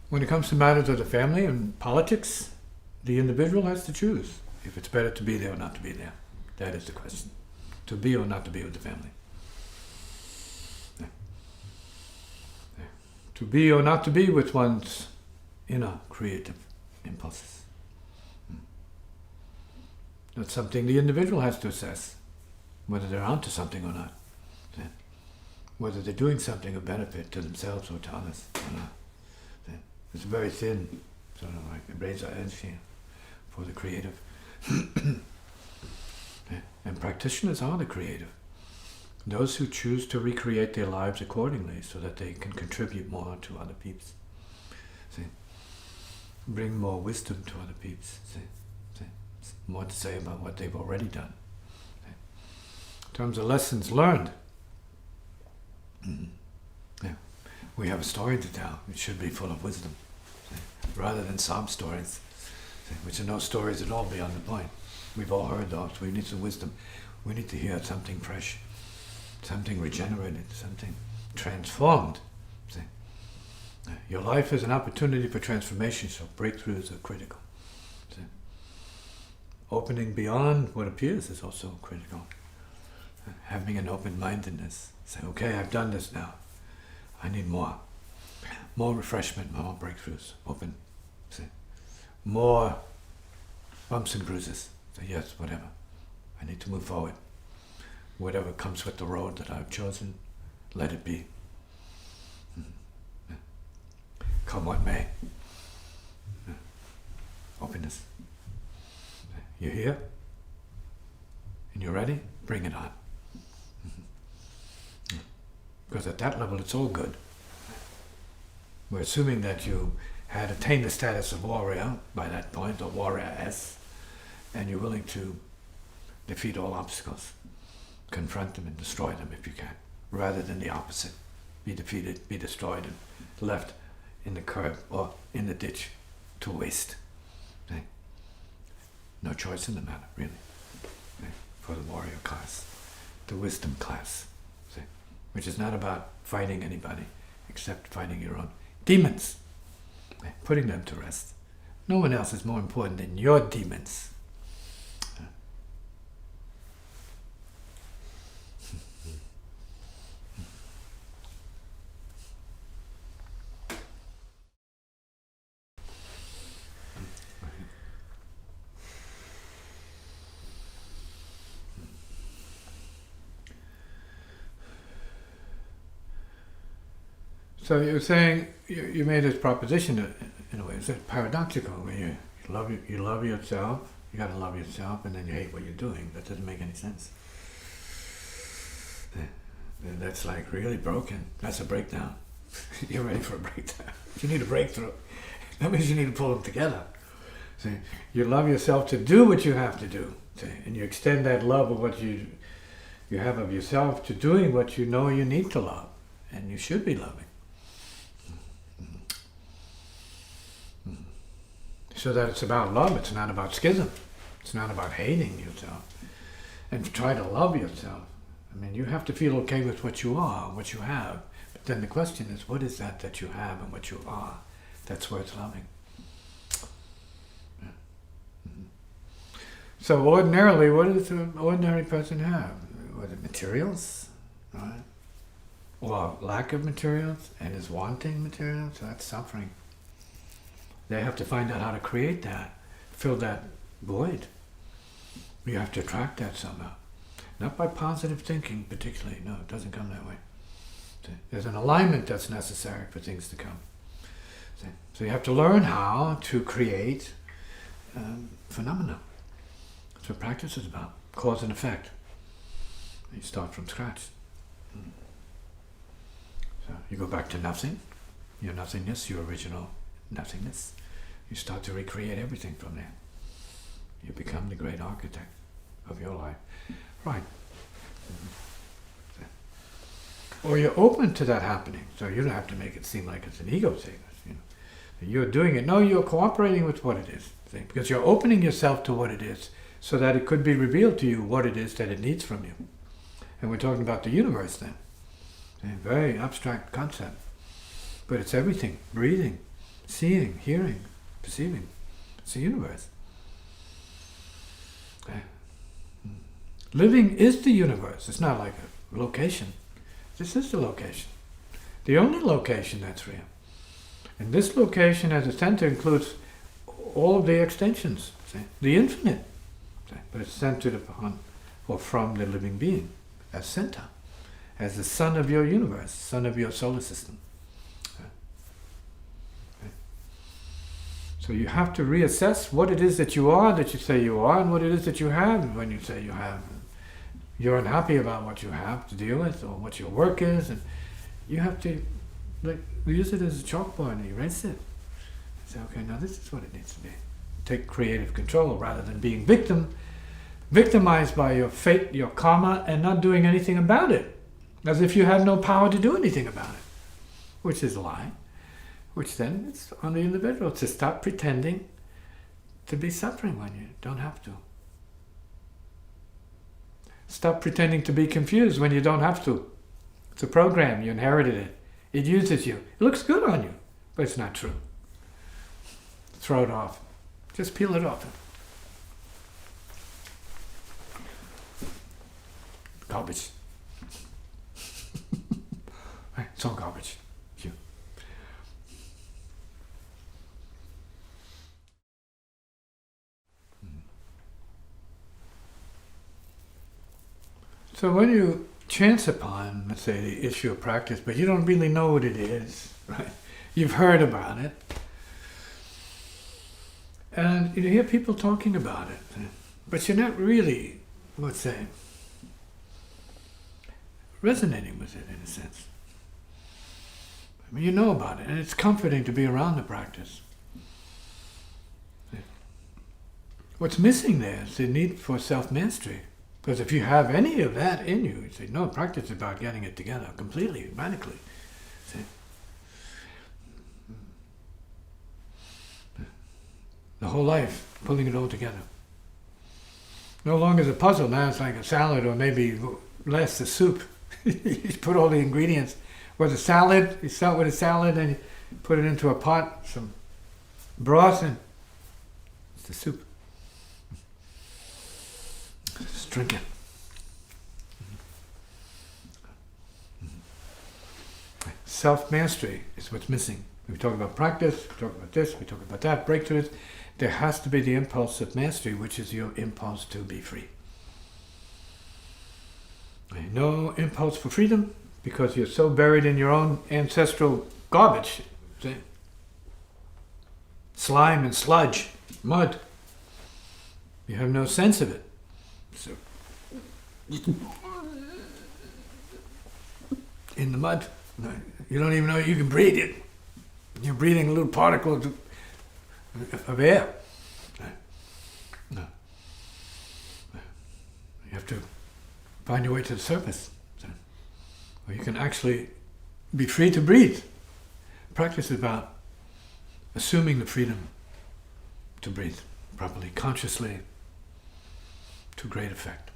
When it comes to matters of the family and politics, the individual has to choose if it's better to be there or not to be there. That is the question. To be or not to be with the family. Yeah. Yeah. To be or not to be with one's inner creative impulses. That's something the individual has to assess, whether they're onto something or not. Yeah. Whether they're doing something of benefit to themselves or to others or not. Yeah. It's very thin, sort of like a razor edge here for the creative. Yeah. And practitioners are the creative. Those who choose to recreate their lives accordingly so that they can contribute more to other peeps. See? Bring more wisdom to other peeps. See? More to say about what they've already done. See? In terms of lessons learned, yeah, we have a story to tell. It should be full of wisdom, see? Rather than sob stories, see? Which are no stories at all beyond the point. We've all heard those. We need some wisdom. We need to hear something fresh, something regenerated, something transformed. See? Your life is an opportunity for transformation, so breakthroughs are critical. See? Opening beyond what appears is also critical. Having an open-mindedness. Say, okay, I've done this now. I need more. More refreshment, more breakthroughs. Open. See? More bumps and bruises. Say, yes, whatever. I need to move forward. Whatever comes with the road that I've chosen, let it be. Come what may. Openness. You're here? And you're ready? Bring it on. Because at that level it's all good. We're assuming that you had attained the status of warrior by that point, or warrior-ess, and you're willing to defeat all obstacles. Confront them and destroy them if you can, rather than the opposite. Be defeated, be destroyed, and left in the curb or in the ditch to waste. Okay? No choice in the matter, really. Okay? For the warrior class, the wisdom class, see? Which is not about fighting anybody, except fighting your own demons, okay? Putting them to rest. No one else is more important than your demons. So you're saying, you made this proposition in a way, it's paradoxical, where you love yourself, you gotta love yourself, and then you hate what you're doing. That doesn't make any sense. That's like really broken. That's a breakdown. You're ready for a breakdown. You need a breakthrough. That means you need to pull them together. See, you love yourself to do what you have to do. See, and you extend that love of what you have of yourself to doing what you know you need to love, and you should be loving. So that it's about love, it's not about schism. It's not about hating yourself. And try to love yourself. I mean, you have to feel okay with what you are, what you have. But then the question is, what is that you have and what you are that's worth loving? Yeah. Mm-hmm. So ordinarily, what does an ordinary person have? Was it materials? Right? Or lack of materials, and is wanting materials? So that's suffering. They have to find out how to create that, fill that void. You have to attract that somehow. Not by positive thinking particularly, no, it doesn't come that way. See? There's an alignment that's necessary for things to come. See? So you have to learn how to create phenomena. That's what practice is about, cause and effect. You start from scratch. So you go back to nothing, your nothingness, your original nothingness. You start to recreate everything from there. You become the great architect of your life. Right. Mm-hmm. Or you're open to that happening, so you don't have to make it seem like it's an ego thing. You know. You're doing it. No, you're cooperating with what it is. See? Because you're opening yourself to what it is, so that it could be revealed to you what it is that it needs from you. And we're talking about the universe then. A very abstract concept. But it's everything. Breathing. seeing, hearing, perceiving. It's the universe. Living is the universe. It's not like a location. This is the location. The only location that's real. And this location as a center includes all of the extensions, see? The infinite. See? But it's centered upon or from the living being as center, as the sun of your universe, sun of your solar system. So you have to reassess what it is that you are, that you say you are, and what it is that you have when you say you have. You're unhappy about what you have to deal with, or what your work is, and you have to use it as a chalkboard and erase it. Say, okay, now this is what it needs to be. Take creative control rather than being victimized by your fate, your karma, and not doing anything about it. As if you have no power to do anything about it. Which is a lie. Which then it's on the individual to stop pretending to be suffering when you don't have to. Stop pretending to be confused when you don't have to. It's a program, you inherited it. It uses you. It looks good on you, but it's not true. Throw it off. Just peel it off. Garbage. It's all garbage. You. So when you chance upon, let's say, the issue of practice, but you don't really know what it is, right? You've heard about it. And you hear people talking about it, but you're not really, let's say, resonating with it in a sense. I mean, you know about it, and it's comforting to be around the practice. What's missing there is the need for self-mastery. Because if you have any of that in you, you say, no, practice is about getting it together completely, radically. See? The whole life, pulling it all together. No longer is a puzzle, now it's like a salad, or maybe less, a soup. You put all the ingredients. With a salad, you start with a salad, and you put it into a pot, some broth, and it's the soup. Just drink it. Self-mastery is what's missing. We talk about practice, we talk about this, we talk about that, breakthroughs. There has to be the impulse of mastery, which is your impulse to be free. No impulse for freedom, because you're so buried in your own ancestral garbage. See? Slime and sludge, mud. You have no sense of it. So, in the mud, you don't even know you can breathe it. You're breathing a little particle of air. No. You have to find your way to the surface, where you can actually be free to breathe. Practice is about assuming the freedom to breathe properly, consciously, to great effect.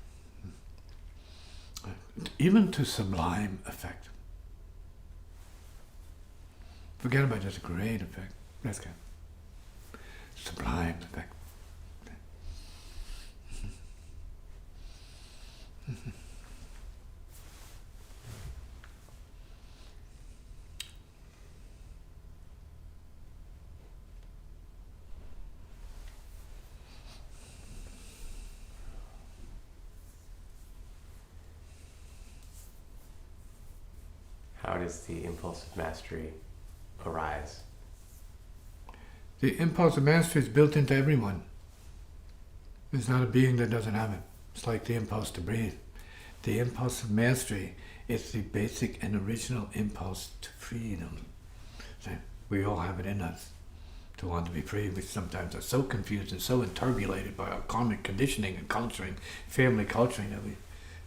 Even to sublime effect. Forget about just great effect. That's good. Sublime effect. How does the impulse of mastery arise? The impulse of mastery is built into everyone. There's not a being that doesn't have it. It's like the impulse to breathe. The impulse of mastery is the basic and original impulse to freedom. So we all have it in us to want to be free. We sometimes are so confused and so enturbulated by our karmic conditioning and culturing, family culturing, that we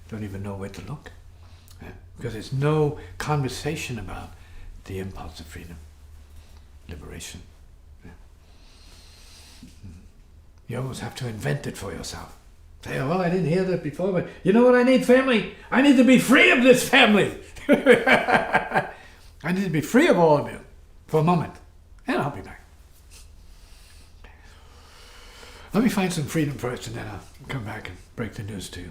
don't even know where to look. Because there's no conversation about the impulse of freedom, liberation. You almost have to invent it for yourself. Say, oh, well, I didn't hear that before, but you know what I need, family? I need to be free of this family. I need to be free of all of you for a moment, and I'll be back. Let me find some freedom first, and then I'll come back and break the news to you.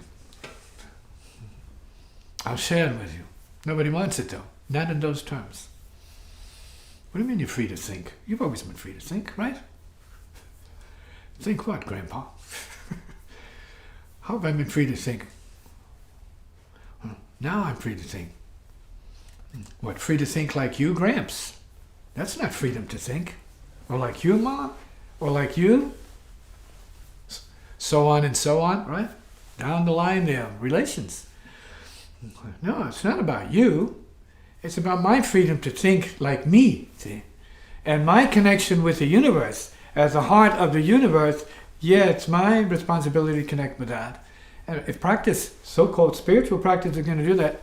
I'll share it with you. Nobody wants it, though. Not in those terms. What do you mean you're free to think? You've always been free to think, right? Think what, Grandpa? How have I been free to think? Now I'm free to think. What, free to think like you, Gramps? That's not freedom to think. Or like you, Mom? Or like you? So on and so on, right? Down the line there, relations. No, it's not about you. It's about my freedom to think like me, see? And my connection with the universe, as the heart of the universe, yeah, it's my responsibility to connect with that. And if practice, so-called spiritual practice, is going to do that,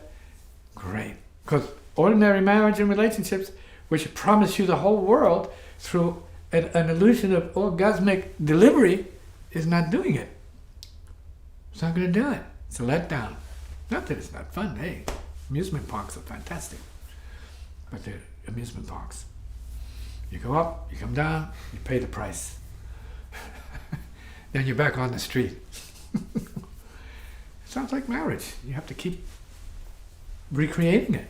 great. Because ordinary marriage and relationships, which promise you the whole world through an illusion of orgasmic delivery, is not doing it. It's not going to do it. It's a letdown. Not that it's not fun. Hey, amusement parks are fantastic. But they're amusement parks. You go up, you come down, you pay the price. Then you're back on the street. Sounds like marriage. You have to keep recreating it.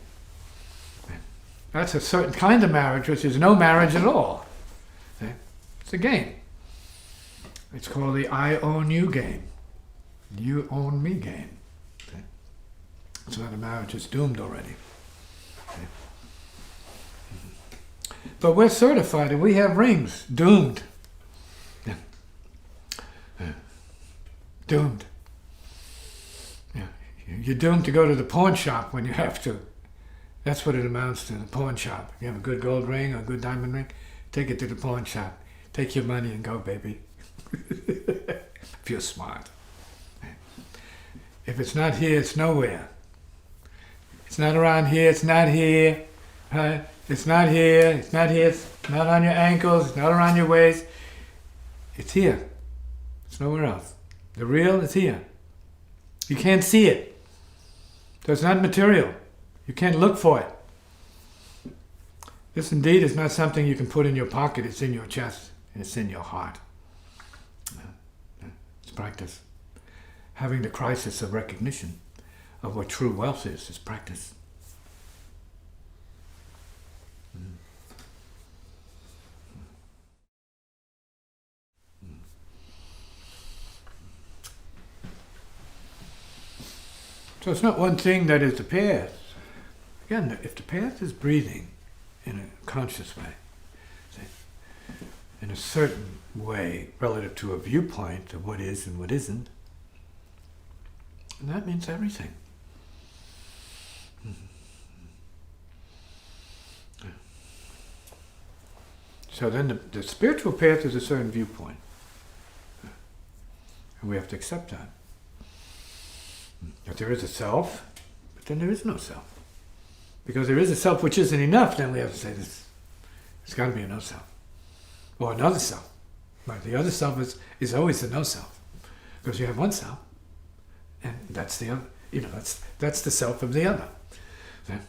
That's a certain kind of marriage, which is no marriage at all. It's a game. It's called the I own you game. You own me game. So the marriage is doomed already. But we're certified and we have rings. Doomed. Doomed. You're doomed to go to the pawn shop when you have to. That's what it amounts to, the pawn shop. You have a good gold ring or a good diamond ring, take it to the pawn shop. Take your money and go, baby. If you're smart. If it's not here, it's nowhere. It's not around here, it's not here. It's not here, it's not here, it's not on your ankles, it's not around your waist. It's here. It's nowhere else. The real is here. You can't see it. So it's not material. You can't look for it. This indeed is not something you can put in your pocket. It's in your chest. And it's in your heart. It's practice. Having the crisis of recognition of what true wealth is practice. So it's not one thing that is the path. Again, if the path is breathing in a conscious way, in a certain way relative to a viewpoint of what is and what isn't, and that means everything. So then the spiritual path is a certain viewpoint. And we have to accept that. That there is a self, but then there is no self. Because there is a self which isn't enough, then we have to say this. There's got to be a no self. Or another self. Right? The other self is always the no self. Because you have one self, and that's the other. You know, that's the self of the other. Okay?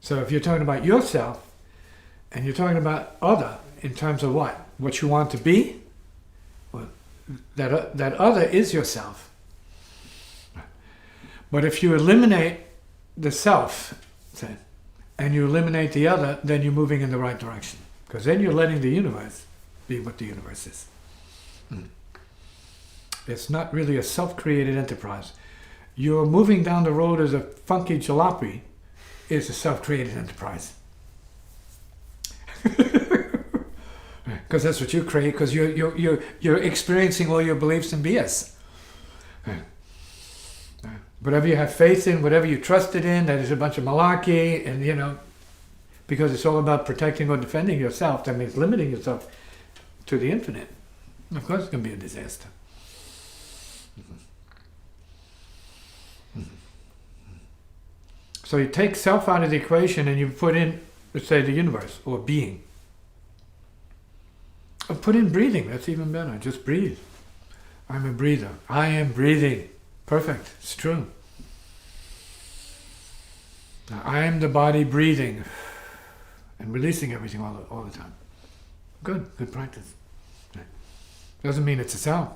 So if you're talking about yourself, and you're talking about other in terms of what? What you want to be? Well, that other is yourself. But if you eliminate the self, say, and you eliminate the other, then you're moving in the right direction. Because then you're letting the universe be what the universe is. It's not really a self-created enterprise. You're moving down the road as a funky jalopy is a self-created enterprise. Because that's what you create, because you're experiencing all your beliefs and BS. Whatever you have faith in, whatever you trusted in, that is a bunch of malarkey, and you know, because it's all about protecting or defending yourself, that means limiting yourself to the infinite. Of course it's going to be a disaster. So you take self out of the equation and you put in, let's say, the universe, or being. Or put in breathing, that's even better. Just breathe. I'm a breather. I am breathing. Perfect. It's true. Now, I am the body breathing and releasing everything all the time. Good practice. Doesn't mean it's a self.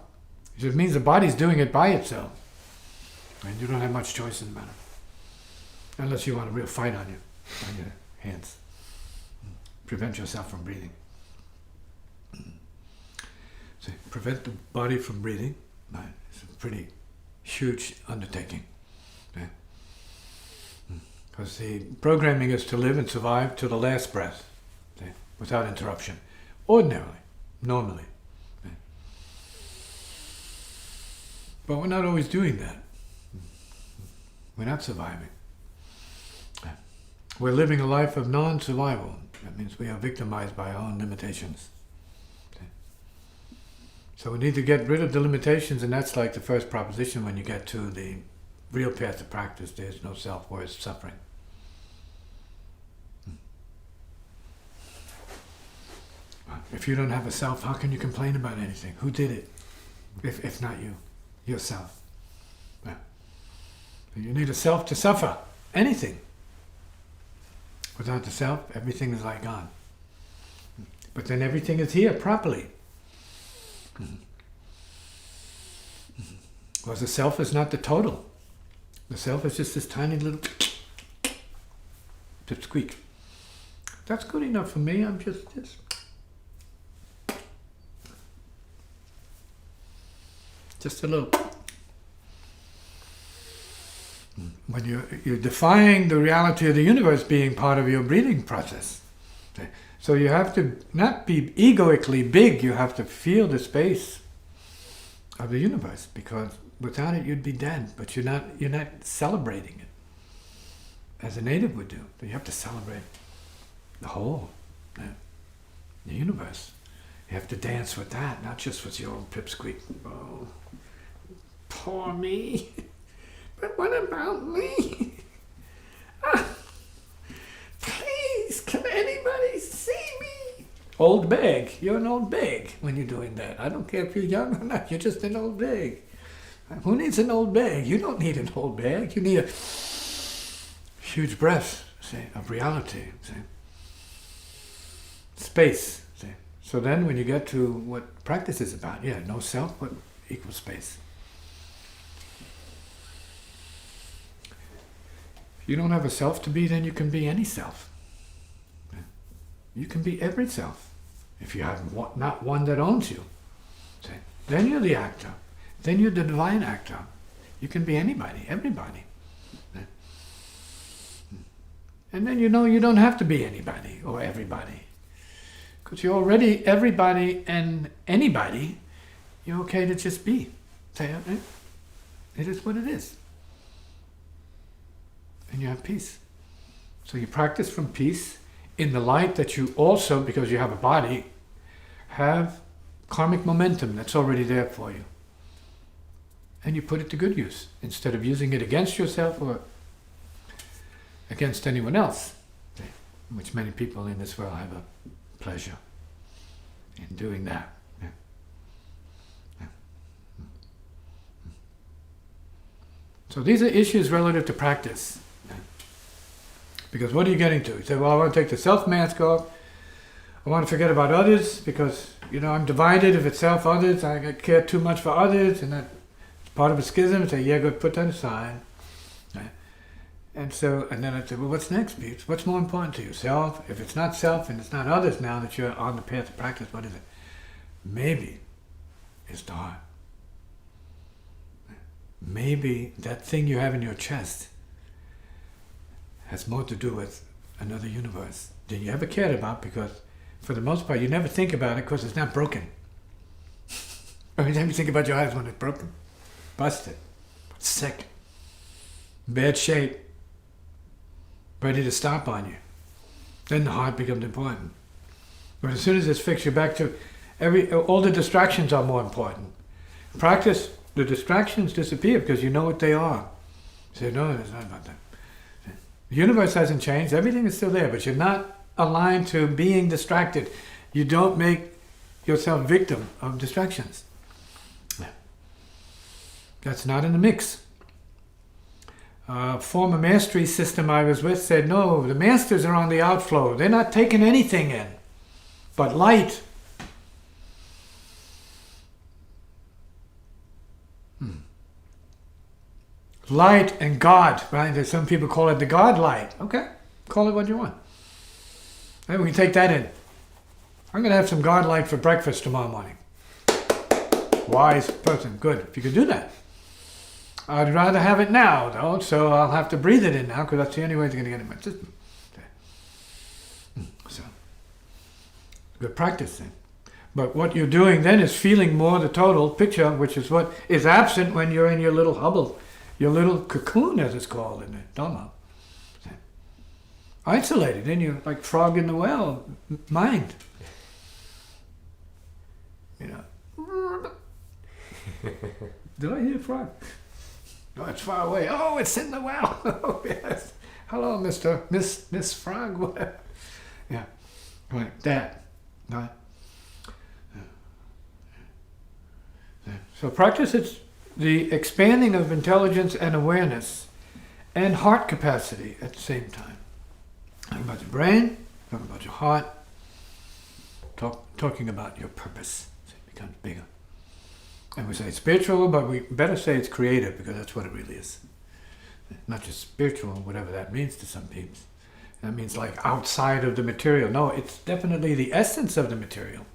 It just means the body's doing it by itself. And you don't have much choice in the matter. Unless you want a real fight on your hands. Prevent yourself from breathing. So prevent the body from breathing. It's a pretty huge undertaking. Because the programming is to live and survive to the last breath, without interruption. Ordinarily, normally. But we're not always doing that. We're not surviving. We're living a life of non-survival. That means we are victimized by our own limitations. So we need to get rid of the limitations, and that's like the first proposition when you get to the real path of practice. There's no self, where it's suffering. If you don't have a self, how can you complain about anything? Who did it? If not you, yourself. Yeah. You need a self to suffer anything. Without the self, everything is like gone. But then everything is here properly. Because the self is not the total. The self is just this tiny little squeak. That's good enough for me. I'm just this. Just a little. When you're defying the reality of the universe being part of your breathing process. So you have to not be egoically big, you have to feel the space of the universe, because without it you'd be dead, but you're not celebrating it as a native would do. You have to celebrate the whole, the universe. You have to dance with that, not just with your own pipsqueak. Oh, poor me. But what about me? Please, can anybody see me? Old bag. You're an old bag when you're doing that. I don't care if you're young or not. You're just an old bag. Who needs an old bag? You don't need an old bag. You need a huge breath, of reality. Space. So then when you get to what practice is about, no self, but equal space. If you don't have a self to be, then you can be any self. You can be every self. If you have not one that owns you, then you're the actor. Then you're the divine actor. You can be anybody, everybody. And then you know you don't have to be anybody or everybody. Because you're already everybody and anybody. You're okay to just be. It is what it is. And you have peace. So you practice from peace in the light that you also, because you have a body, have karmic momentum that's already there for you. And you put it to good use, instead of using it against yourself or against anyone else, which many people in this world have a pleasure in doing that. So these are issues relative to practice. Because what are you getting to? You say, well, I want to take the self-mask off. I want to forget about others because, I'm divided. If it's self-others, I care too much for others, and that's part of a schism. Say, good, put that aside. And then I say, well, what's next, Pete? What's more important to you? Self? If it's not self and it's not others now that you're on the path of practice, what is it? Maybe it's the heart. Maybe that thing you have in your chest has more to do with another universe than you ever cared about, because for the most part you never think about it because it's not broken. Every time you think about your eyes when it's broken, busted, sick, bad shape, ready to stop on you, then the heart becomes important. But as soon as it's fixed, you're back to all the distractions are more important. Practice, the distractions disappear because you know what they are. You say, no, it's not about that. The universe hasn't changed, everything is still there, but you're not aligned to being distracted. You don't make yourself victim of distractions. That's not in the mix. Former mastery system I was with said, no, the masters are on the outflow. They're not taking anything in but light light and God, right? There's some people call it the God light. Okay, call it what you want. And we can take that in. I'm going to have some God light for breakfast tomorrow morning. Wise person, good. If you could do that. I'd rather have it now, though, so I'll have to breathe it in now, because that's the only way it's going to get in my system. Okay. So, good practice then. But what you're doing then is feeling more the total picture, which is what is absent when you're in your little hubble, your little cocoon, as it's called in the Dhamma. Isolated in your, like frog in the well, mind. You know. Did I hear a frog? No, it's far away. Oh, it's in the well. Oh, yes. Hello, Miss Frog. Yeah, like that. Right. So practice is the expanding of intelligence and awareness and heart capacity at the same time. Talking about your brain, talking about your heart, talking about your purpose. So it becomes bigger. And we say it's spiritual, but we better say it's creative, because that's what it really is. Not just spiritual, whatever that means to some people. That means like outside of the material. No, it's definitely the essence of the material.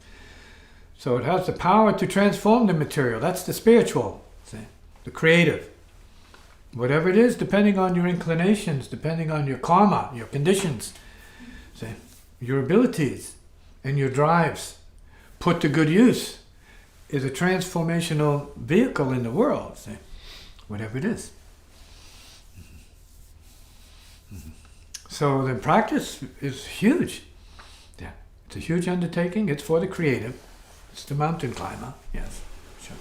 So it has the power to transform the material. That's the spiritual, see? The creative. Whatever it is, depending on your inclinations, depending on your karma, your conditions, see? Your abilities and your drives, put to good use, is a transformational vehicle in the world, see? Whatever it is. So the practice is huge. Yeah, it's a huge undertaking. It's for the creative. It's the mountain climber, yes, sure.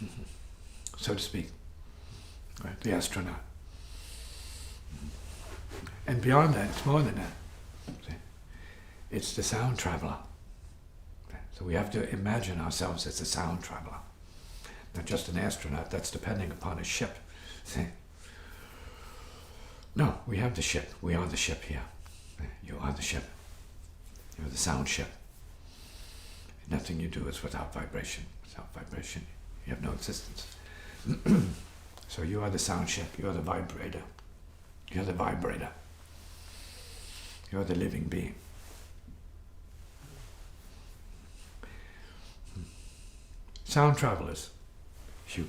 Yeah. So to speak, right? The astronaut. And beyond that, it's more than that. See? It's the sound traveler. So we have to imagine ourselves as a sound traveler, not just an astronaut. That's depending upon a ship. See? No, we have the ship. We are the ship here. You are the ship. You're the sound ship. Nothing you do is without vibration. Without vibration, you have no existence. So you are the sound ship. You are the vibrator. You're the vibrator. You're the living being. Sound travelers. You.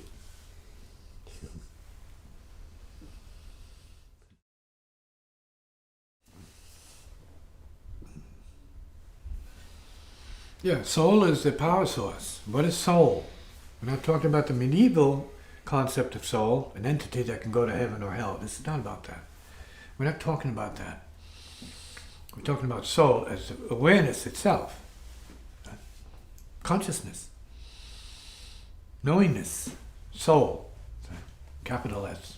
Yeah, soul is the power source. What is soul? We're not talking about the medieval concept of soul, an entity that can go to heaven or hell. This is not about that. We're not talking about that. We're talking about soul as awareness itself. Consciousness. Knowingness. Soul. Capital S.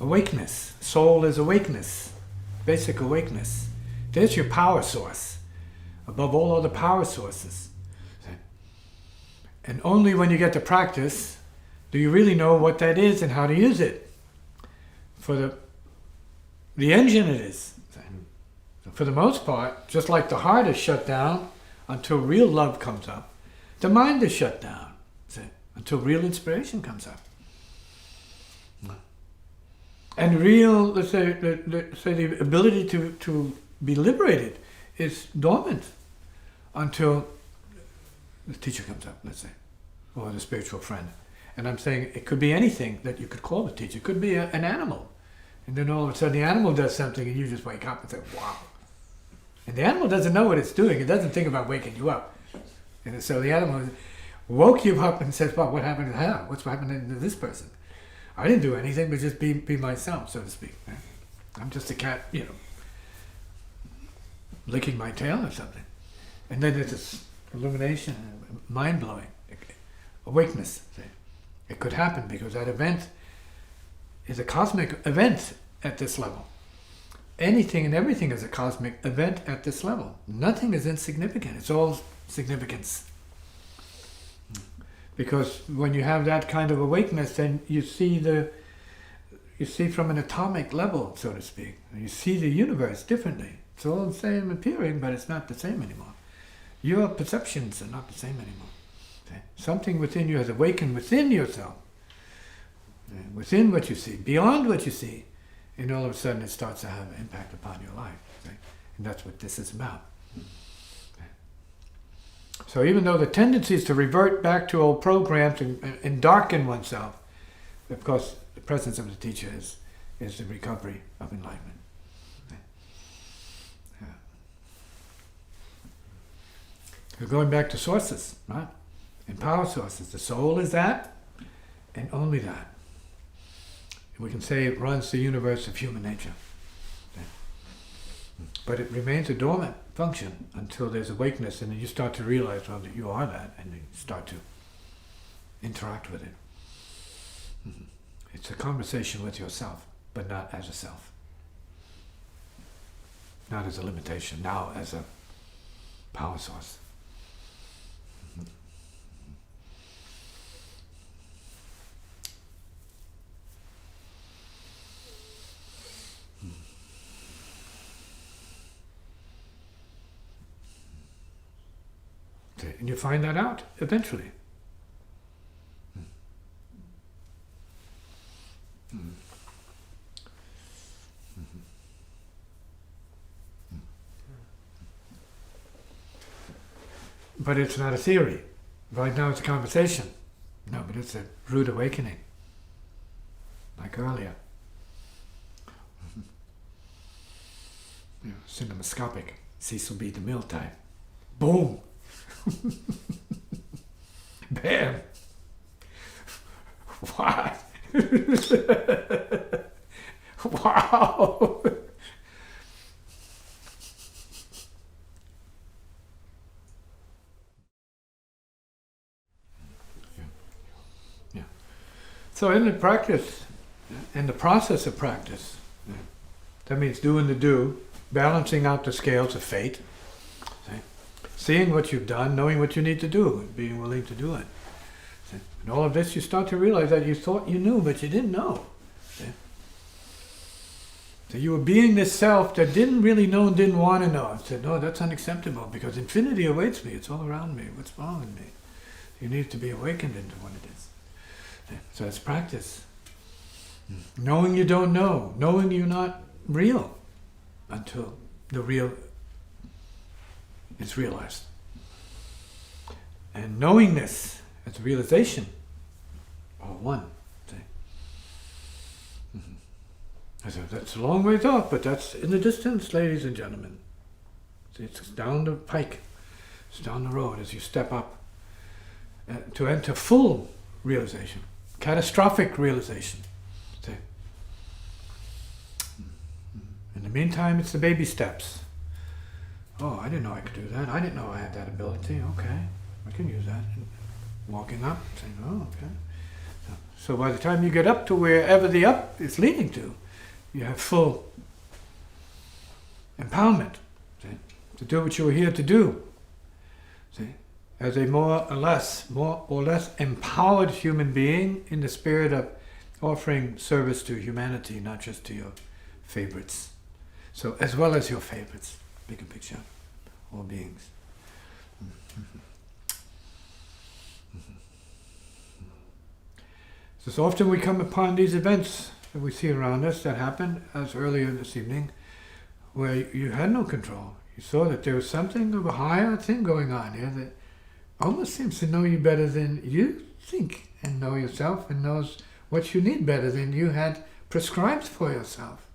Awakeness. Soul is awakeness. Basic awakeness. There's your power source, above all other power sources. And only when you get to practice do you really know what that is and how to use it. For the engine it is. For the most part, just like the heart is shut down until real love comes up, the mind is shut down until real inspiration comes up. And real, let's say the ability to be liberated is dormant until the teacher comes up, let's say, or the spiritual friend. And I'm saying it could be anything that you could call a teacher. It could be an animal. And then all of a sudden the animal does something and you just wake up and say, wow. And the animal doesn't know what it's doing. It doesn't think about waking you up. And so the animal woke you up and says, well, what happened to her? What's happening to this person? I didn't do anything but just be myself, so to speak. I'm just a cat, licking my tail or something. And then there's this illumination, mind-blowing, awakeness. It could happen because that event is a cosmic event at this level. Anything and everything is a cosmic event at this level. Nothing is insignificant. It's all significance. Because when you have that kind of awakeness, then you see from an atomic level, so to speak. You see the universe differently. It's all the same appearing, but it's not the same anymore. Your perceptions are not the same anymore. Okay? Something within you has awakened within yourself, within what you see, beyond what you see, and all of a sudden it starts to have an impact upon your life. Okay? And that's what this is about. Okay? So even though the tendency is to revert back to old programs and darken oneself, of course the presence of the teacher is the recovery of enlightenment. Okay? Yeah. We're going back to sources, right? And power sources. The soul is that, and only that. We can say it runs the universe of human nature. Okay? But it remains a dormant function until there's awakeness, and then you start to realize, well, that you are that, and you start to interact with it. It's a conversation with yourself, but not as a self. Not as a limitation, now as a power source. And you find that out eventually. But it's not a theory. Right now it's a conversation. No, but it's a rude awakening. Like earlier. Cinemascopic. Cecil B. DeMille type. Boom! Bam! What? Wow! Yeah. So in the practice, in the process of practice, that means doing the do, balancing out the scales of fate, seeing what you've done, knowing what you need to do, and being willing to do it. And all of this, you start to realize that you thought you knew, but you didn't know. So you were being this self that didn't really know and didn't want to know. And said, no, that's unacceptable because infinity awaits me. It's all around me. What's wrong with me? You need to be awakened into what it is. So it's practice. Knowing you don't know. Knowing you're not real until the real is realized. And knowingness as realization are one. I said, that's a long ways off, but that's in the distance, ladies and gentlemen. It's down the pike. It's down the road as you step up to enter full realization, catastrophic realization. In the meantime, it's the baby steps. Oh, I didn't know I could do that. I didn't know I had that ability. Okay, I can use that. And walking up, saying, oh, okay. So by the time you get up to wherever the up is leading to, you have full empowerment, to do what you were here to do. As a more or less empowered human being in the spirit of offering service to humanity, not just to your favorites. So as well as your favorites, bigger picture, all beings. So often we come upon these events that we see around us that happened, as earlier this evening, where you had no control. You saw that there was something of a higher thing going on here that almost seems to know you better than you think and know yourself, and knows what you need better than you had prescribed for yourself.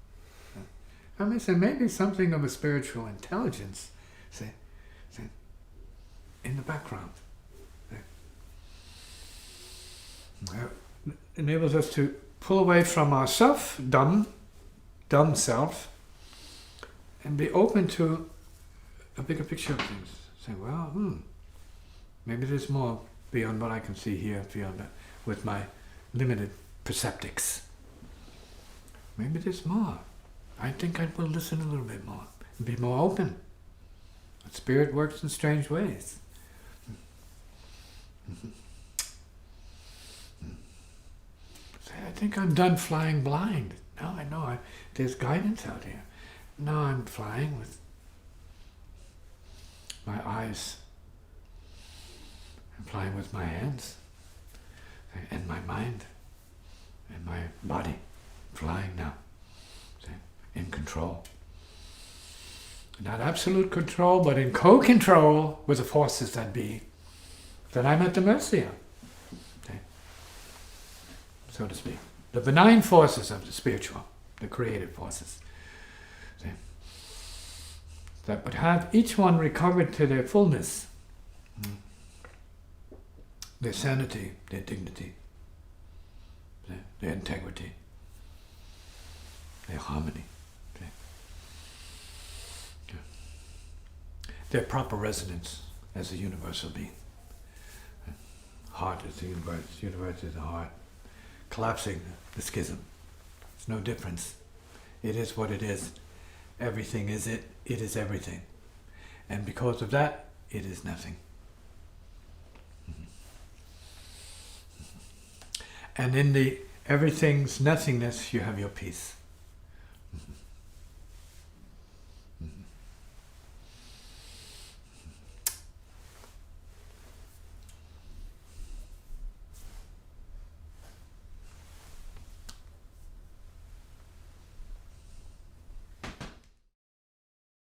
I mean, so maybe something of a spiritual intelligence, in the background. Enables us to pull away from our dumb self, and be open to a bigger picture of things. Say, well, maybe there's more beyond what I can see here, beyond that, with my limited perceptics. Maybe there's more. I think I will listen a little bit more, and be more open. The Spirit works in strange ways. I think I'm done flying blind. Now I know there's guidance out here. Now I'm flying with my eyes Flying with my hands and my mind and my body. Flying now. In control. Not absolute control, but in co-control with the forces that be, that I'm at the mercy of. Okay? So to speak. The benign forces of the spiritual, the creative forces. Okay? That would have each one recovered to their fullness. Their sanity, their dignity, their integrity, their harmony. Their proper resonance as a universal being. Heart is the universe is the heart. Collapsing the schism. There's no difference. It is what it is. Everything is it. It is everything. And because of that, it is nothing. And in the everything's nothingness, you have your peace.